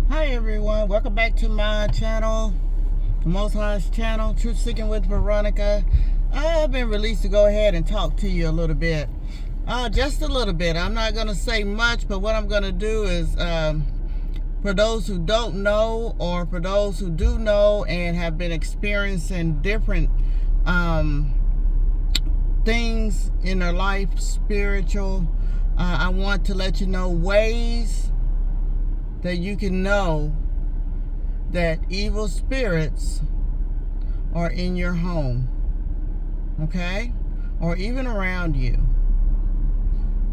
Hi everyone, welcome back to my channel, the Most High's channel, Truth Seeking with Veronica. I've been released to go ahead and talk to you a little bit. Just a little bit. I'm not going to say much, but what I'm going to do is, for those who don't know, or for those who do know and have been experiencing different things in their life, spiritual, I want to let you know ways that you can know that evil spirits are in your home, okay, or even around you.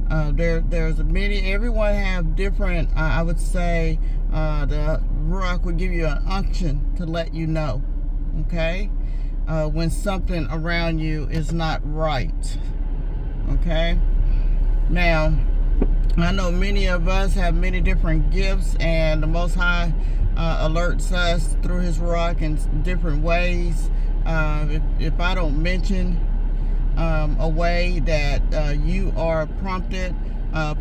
There's many. Everyone have different. I would say the rock would give you an unction to let you know, okay, when something around you is not right, okay. Now, I know many of us have many different gifts, and the Most High alerts us through His rock in different ways. If I don't mention a way that you are prompted,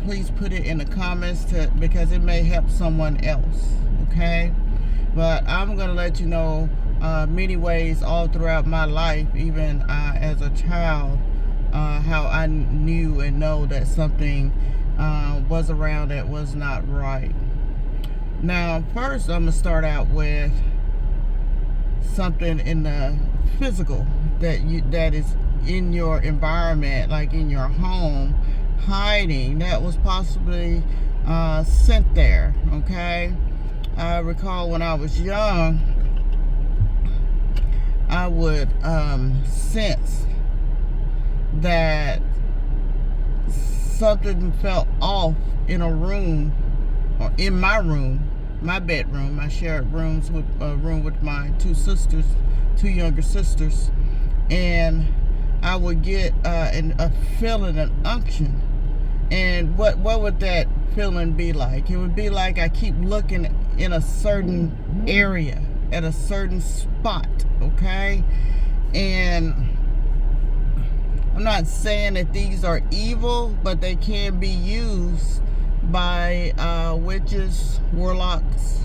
please put it in the comments because it may help someone else, okay? But I'm going to let you know many ways all throughout my life, even as a child, how I knew and know that something was around that was not right. Now, first I'm going to start out with something in the physical that is in your environment, like in your home, hiding, that was possibly sent there, okay? I recall when I was young, I would sense that something felt off in a room, or in my room, my bedroom. I shared rooms with a room with my two younger sisters, and I would get a feeling, an unction. And what would that feeling be like? It would be like I keep looking in a certain area, at a certain spot, okay? And I'm not saying that these are evil, but they can be used by witches, warlocks.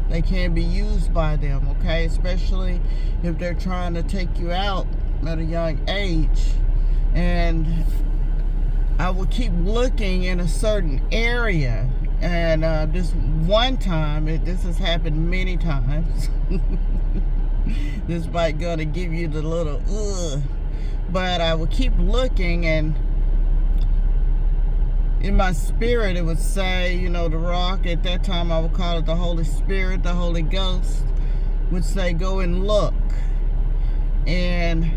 They can be used by them, okay? Especially if they're trying to take you out at a young age. And I will keep looking in a certain area. And this one time, this has happened many times. This might gonna give you the little ugh. But I would keep looking, and in my spirit it would say, you know, the rock, at that time I would call it the Holy Spirit, the Holy Ghost, would say, go and look. And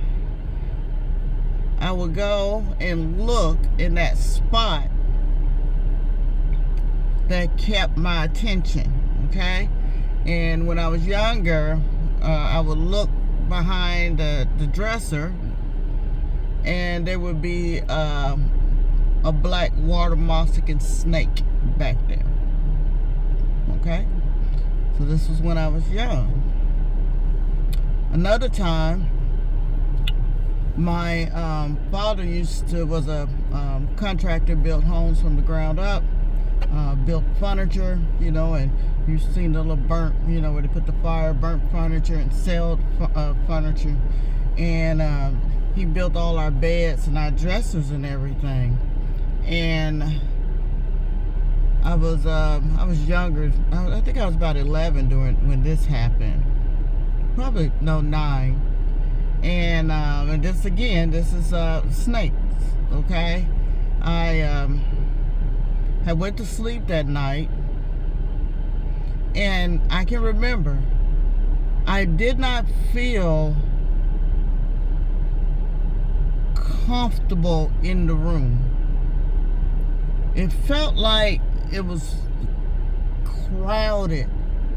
I would go and look in that spot that kept my attention, okay? And when I was younger, I would look behind the dresser, and there would be a black water moccasin snake back there, okay? So this was when I was young. Another time, my father was a contractor, built homes from the ground up, built furniture, you know, and you've seen the little burnt, you know, where they put the fire, burnt furniture, and sold furniture. And he built all our beds and our dressers and everything. And I was younger. I think I was about 11 when this happened. Probably no 9. And this is snakes. Okay, I had went to sleep that night, and I can remember I did not feel comfortable in the room. It felt like it was crowded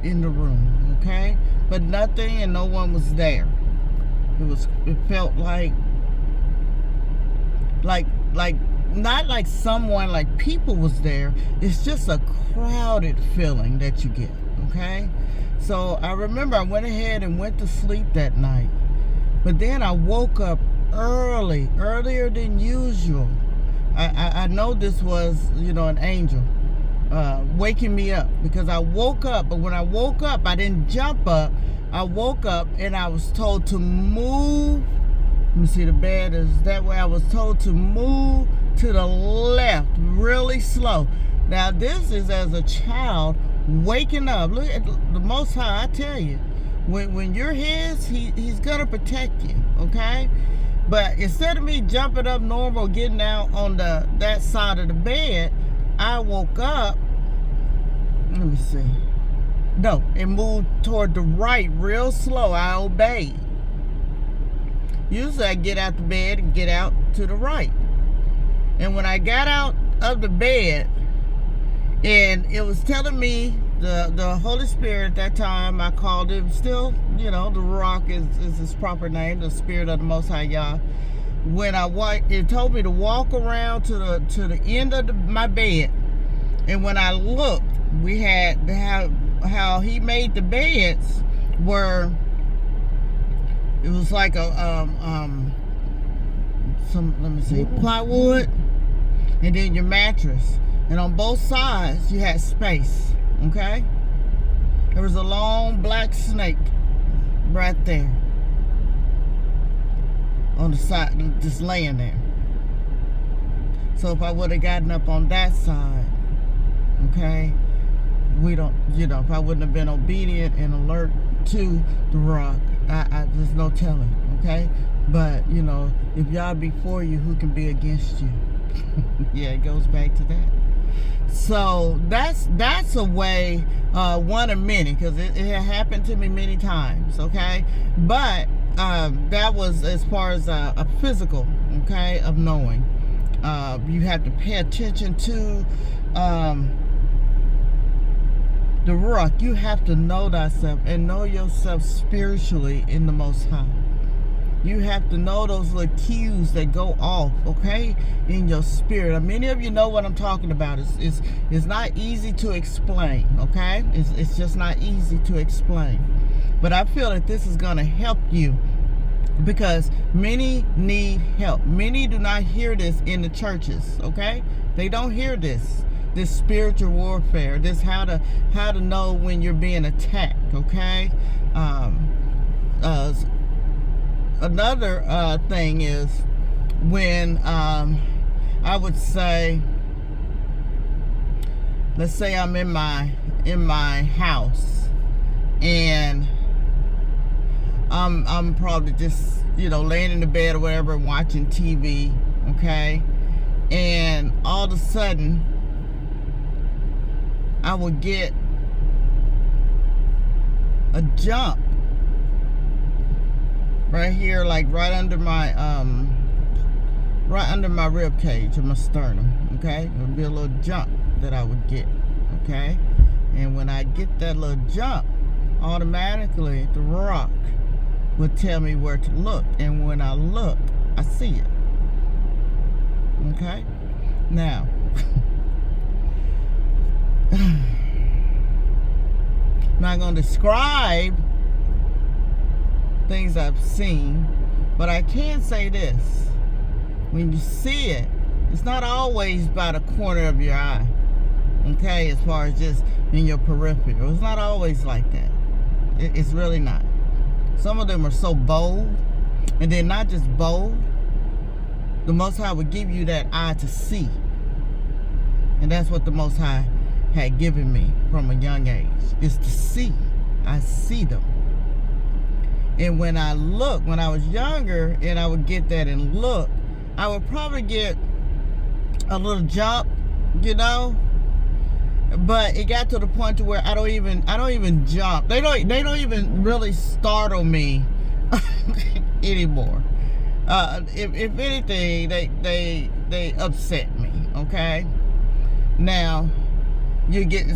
in the room, okay? But nothing and no one was there. It felt like not like someone, like people was there. It's just a crowded feeling that you get, okay? So I remember I went ahead and went to sleep that night. But then I woke up earlier than usual. I know this was, you know, an angel. waking me up, because I woke up, but when I woke up, I didn't jump up. I woke up and I was told to move. Let me see, the bed is that way. I was told to move to the left really slow. Now this is as a child waking up. Look at the Most High. I tell you, when you're his, he's gonna protect you, okay? But instead of me jumping up normal, getting out on that side of the bed, I woke up. Let me see. No, it moved toward the right real slow. I obeyed. Usually I get out the bed and get out to the right. And when I got out of the bed, and it was telling me, the Holy Spirit at that time, I called him, still, the Rock is his proper name, the Spirit of the Most High Yah. When it told me to walk around to the end of my bed. And when I looked, we had how he made the beds were, it was like a let me see, plywood, and then your mattress, and on both sides you had space. Okay, there was a long black snake right there on the side, just laying there. So if I would have gotten up on that side, okay, we don't, if I wouldn't have been obedient and alert to the Rock, there's no telling, okay? But, if y'all be for you, who can be against you? Yeah, it goes back to that. So that's a way, one of many, because it happened to me many times, okay? But that was as far as a physical, okay, of knowing. You have to pay attention to the Rock. You have to know thyself and know yourself spiritually in the Most High. You have to know those little cues that go off, okay, in your spirit. Many of you know what I'm talking about. It's not easy to explain, okay? It's just not easy to explain. But I feel that this is going to help you, because many need help. Many do not hear this in the churches, okay? They don't hear this spiritual warfare, this how to know when you're being attacked, okay? Another thing is when I would say, let's say I'm in my house, and I'm probably just laying in the bed or whatever, watching TV, okay, and all of a sudden I would get a jump right here, like right under my rib cage or my sternum, okay? It would be a little jump that I would get, okay? And when I get that little jump, automatically the Rock would tell me where to look, and when I look, I see it, okay? Now I'm not going to describe things I've seen, but I can say this: when you see it, it's not always by the corner of your eye, okay, as far as just in your peripheral. It's not always like that. It's really not. Some of them are so bold, and they're not just bold. The Most High would give you that eye to see, and that's what the Most High had given me from a young age, is to see. I see them. And when I look, when I was younger, and I would get that and look, I would probably get a little jump, but it got to the point to where I don't even jump. They don't even really startle me anymore. If anything, they upset me, okay? Now,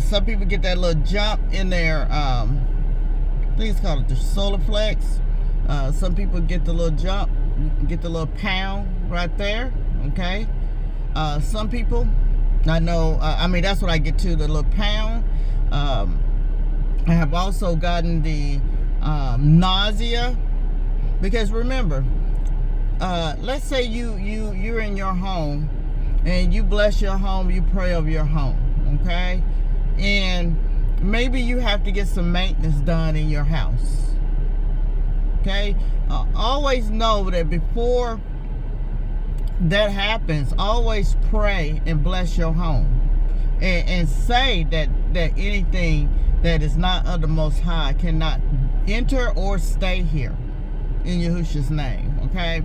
some people get that little jump in their I think it's called the solar flex. Some people get the little jump. You can get the little pound right there, okay? Some people, I know, that's what I get to, the little pound. I have also gotten the nausea, because remember, let's say you're in your home and you bless your home, you pray over your home, okay? And maybe you have to get some maintenance done in your house, okay? Always know that before that happens, always pray and bless your home, and say that anything that is not of the Most High cannot enter or stay here in Yahushua's name, okay?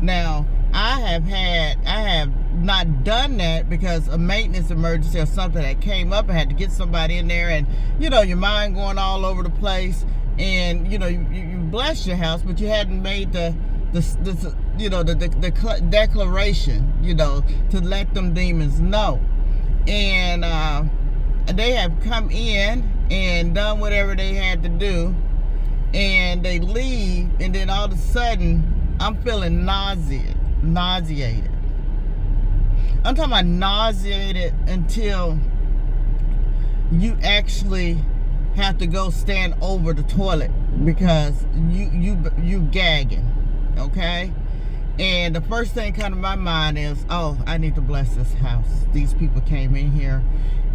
Now, I have not done that because a maintenance emergency or something that came up. I had to get somebody in there, and you know, your mind going all over the place, and you know, you blessed your house, but you hadn't made the declaration, you know, to let them demons know. And they have come in and done whatever they had to do, and they leave, and then all of a sudden I'm feeling nauseated. I'm talking about nauseated until you actually have to go stand over the toilet because you gagging, okay? And the first thing come to my mind is, oh, I need to bless this house. These people came in here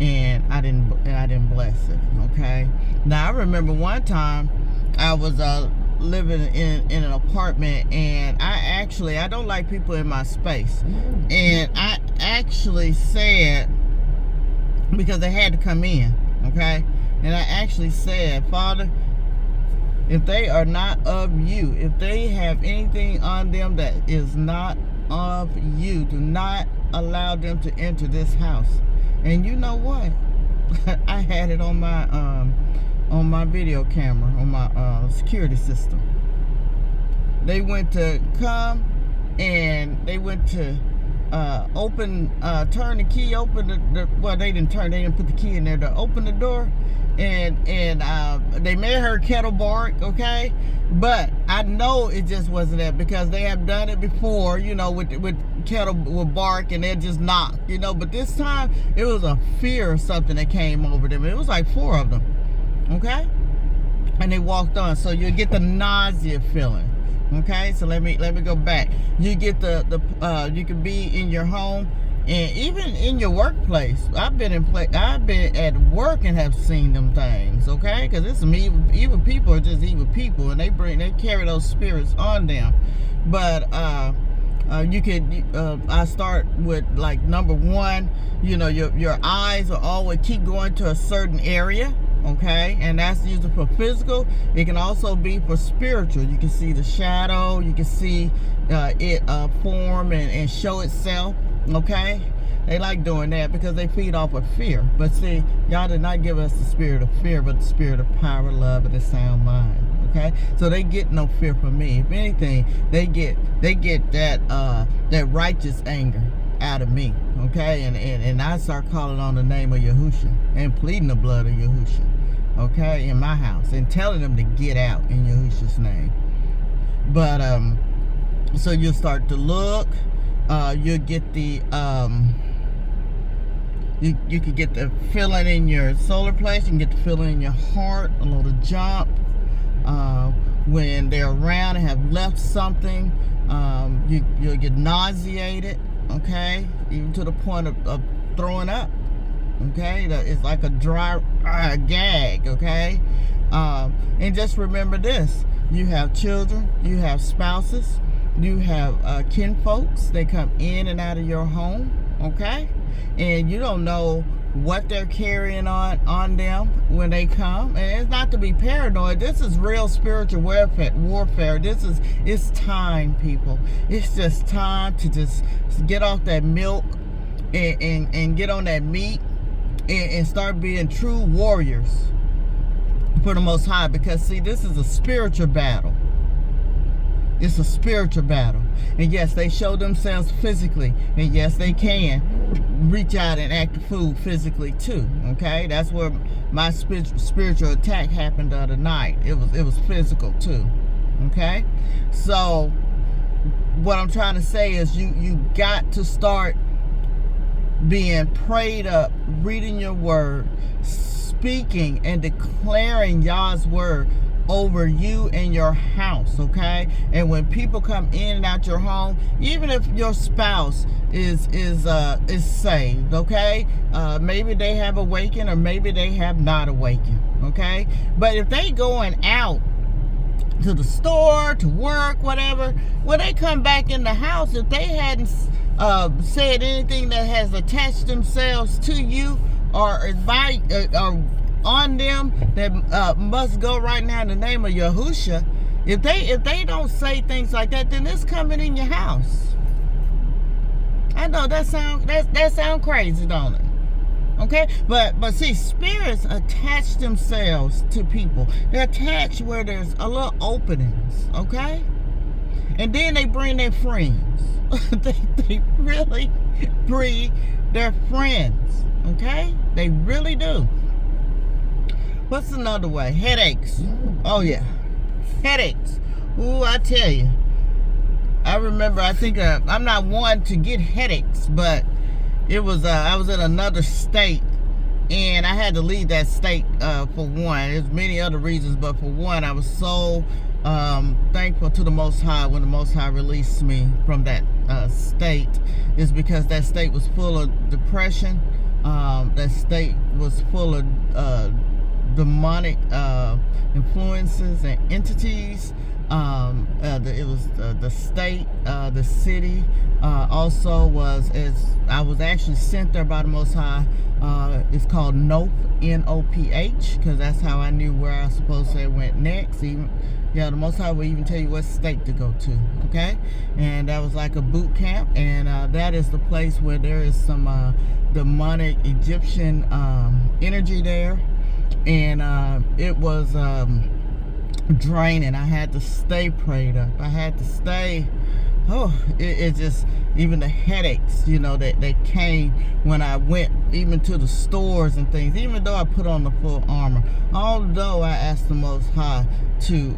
and I didn't bless it, okay? Now I remember one time I was living in an apartment, and I don't like people in my space, and I actually said, because they had to come in, okay, and I actually said, Father, if they are not of you, if they have anything on them that is not of you, do not allow them to enter this house. And you know what? I had it on my video camera, on my security system. They went to come, and they went to turn the key, open well, they didn't put the key in there to open the door, and they made her kettle bark, okay? But I know it just wasn't that, because they have done it before, you know, with kettle with bark, and they just knock, you know. But this time it was a fear or something that came over them. It was like 4 of them, okay? And they walked on. So you get the nausea feeling, okay? So let me go back. You get you can be in your home, and even in your workplace. I've been at work and have seen them things, okay? Because it's some evil people are just evil people, and they carry those spirits on them. But you could I start with, like, number 1, you know, your eyes will always keep going to a certain area, okay? And that's usually for physical. It can also be for spiritual. You can see the shadow, you can see it form and show itself, okay? They like doing that because they feed off of fear. But see, y'all did not give us the spirit of fear, but the spirit of power, love, and a sound mind, okay? So they get no fear from me. If anything, they get that righteous anger out of me, okay? And I start calling on the name of Yahushua and pleading the blood of Yahushua, okay, in my house, and telling them to get out in Yahushua's name. But so you'll start to look. You'll get the you can get the feeling in your solar plexus. You can get the feeling in your heart, a little jump when they're around and have left something. You'll get nauseated, okay, even to the point of throwing up, okay? It's like a dry gag, okay? And just remember this: you have children, you have spouses, you have kinfolks. They come in and out of your home, okay? And you don't know what they're carrying on them when they come. And it's not to be paranoid. This is real spiritual warfare. It's time, people. It's just time to just get off that milk and get on that meat and start being true warriors for the Most High. Because see, this is a spiritual battle. It's a spiritual battle. And yes, they show themselves physically. And yes, they can reach out and act the fool physically too. Okay? That's where my spiritual attack happened the other night. It was physical too. Okay? So what I'm trying to say is you got to start being prayed up, reading your word, speaking and declaring Yah's word over you and your house, okay? And when people come in and out your home, even if your spouse is saved, okay? Maybe they have awakened or maybe they have not awakened, okay? But if they going out to the store, to work, whatever, when they come back in the house, if they hadn't said anything that has attached themselves to you or on them that must go right now in the name of Yahusha, if they don't say things like that, then it's coming in your house. I know that sound crazy, don't it? Okay, but see, spirits attach themselves to people. They're attached where there's a little openings, okay? And then they bring their friends. they really bring their friends, okay? They really do. What's another way? Headaches. Oh yeah, headaches. Ooh, I tell you. I remember, I think I'm not one to get headaches, but it was I was in another state, and I had to leave that state for one. There's many other reasons, but for one, I was so thankful to the Most High when the Most High released me from that state, is because that state was full of depression. That state was full of demonic influences and entities. It was the state, the city, also was, as I was actually sent there by the Most High. It's called Noph, N-O-P-H, because that's how I knew where I was supposed to went next. Even, yeah, the Most High will even tell you what state to go to, okay? And that was like a boot camp, and that is the place where there is some demonic Egyptian energy there, and it was draining. I had to stay prayed up. I had to stay. It just, even the headaches, you know, that came when I went even to the stores and things, even though I put on the full armor, although I asked the Most High to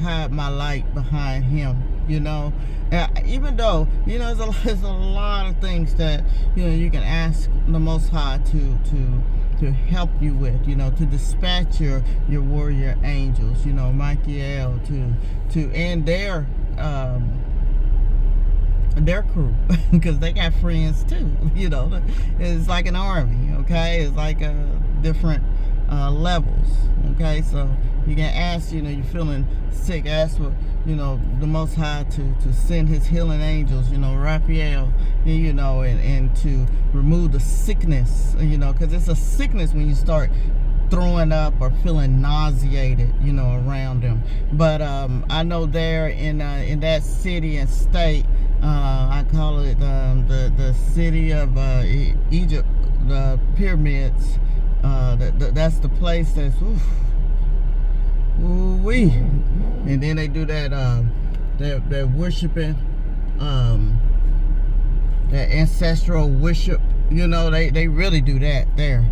hide my light behind him, you know, even though, you know, there's a lot of things that, you know, you can ask the Most High to help you with, you know, to dispatch your warrior angels, you know, Michael, to and their crew, because they got friends too, you know. It's like an army, okay? It's like different levels, okay? So you can ask, you know, you're feeling sick, ask for, you know, the Most High to send his healing angels, you know, Raphael, you know, and to remove the sickness, you know, because it's a sickness when you start throwing up or feeling nauseated, you know, around them. But I know there in that city and state, I call it the city of Egypt, the pyramids. That's the place that's ooh-wee. And then they do that they're worshiping that ancestral worship, you know. They really do that there.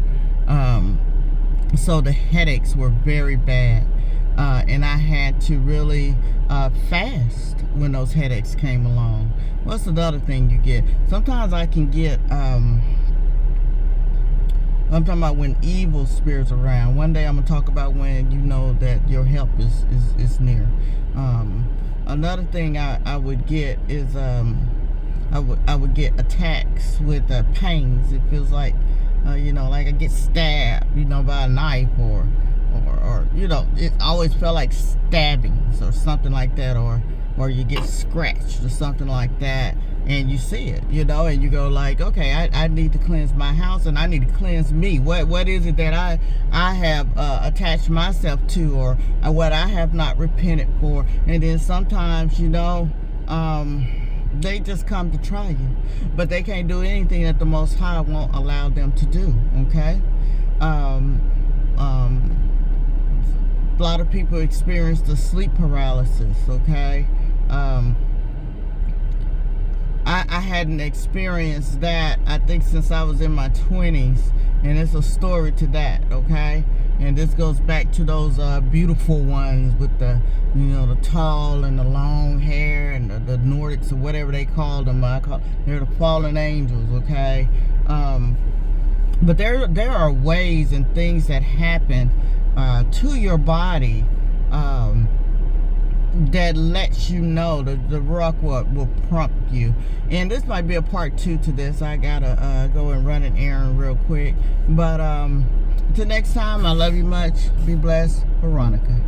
So the headaches were very bad, and I had to really fast when those headaches came along. What's another thing you get? Sometimes I can get I'm talking about when evil spirits are around. One day I'm gonna talk about when you know that your help is near. Another thing I would get is I would get attacks with pains. It feels like you know, like I get stabbed, you know, by a knife or you know, it always felt like stabbings or something like that, or you get scratched or something like that, and you see it, you know, and you go like, okay, I need to cleanse my house, and I need to cleanse me. What is it that I have attached myself to, or what I have not repented for? And then sometimes, you know, they just come to try you, but they can't do anything that the Most High won't allow them to do, okay? A lot of people experience the sleep paralysis, okay? I hadn't experienced that, I think, since I was in my 20s, and it's a story to that, okay? And And this goes back to those beautiful ones with the, you know, the tall and the long hair and the Nordics or whatever they call them. They're the fallen angels, okay? But there are ways and things that happen to your body that lets you know the rock will prompt you. And this might be a part 2 to this. I gotta go and run an errand real quick. But until next time, I love you much. Be blessed. Veronica.